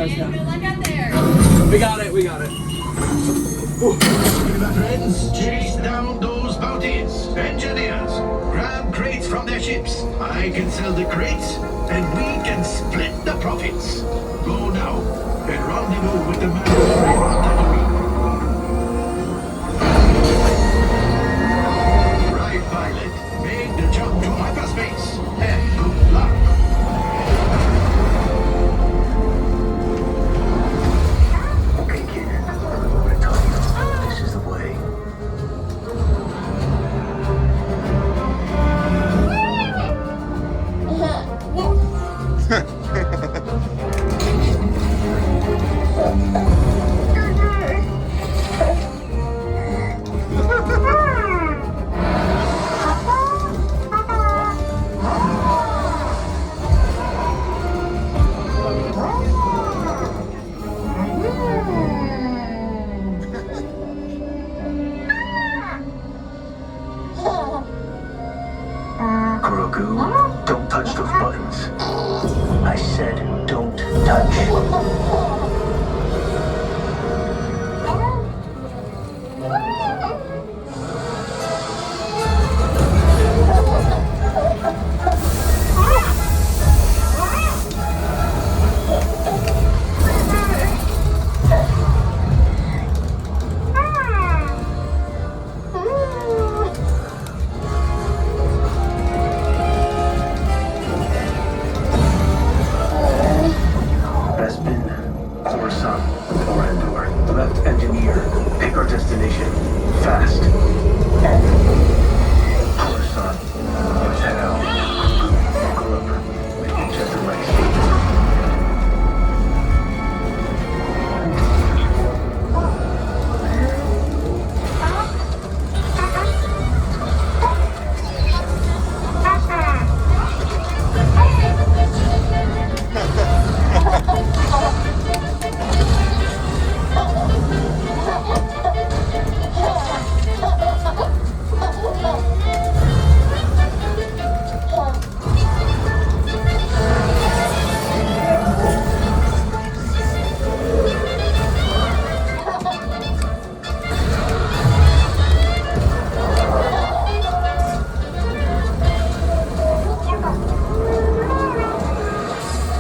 Touchdown. Good luck out there. We got it, we got it. My friends, chase down those bounties. Engineers, grab crates from their ships. I can sell the crates, and we can split the profits. Go now, and rendezvous with the Mandalorian on Tatooine. Right, pilot. Make the jump to hyperspace, and good luck. Okay, kid. I'm gonna tell you. This is the way. Grogu, don't touch those buttons. I said don't touch. Bespin, Coruscant, or Endor. Left engineer. Pick our destination. Fast. Coruscant. Let's head out. Buckle up. Make it just the right speed.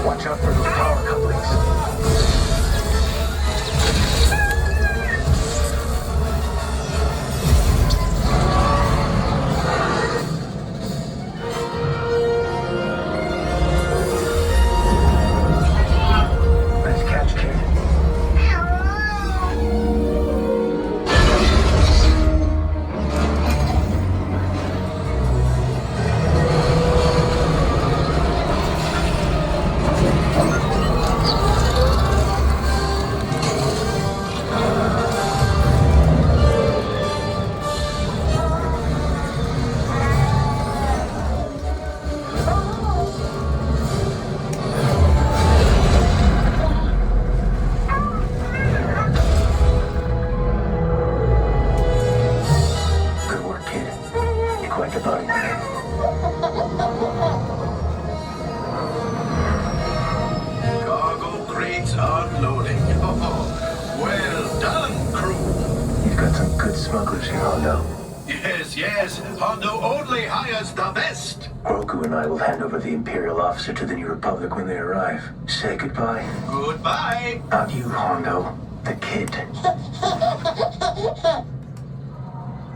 Watch out for those power couplings. Let's catch kid. Good work, kid. You're quite the buddy. Cargo crates unloading. Oh, well done, crew. You've got some good smugglers here, Hondo. Yes, Hondo only hires the best. Grogu and I will hand over the Imperial officer to the New Republic when they arrive. Say goodbye. Goodbye. Not you, Hondo. The kid.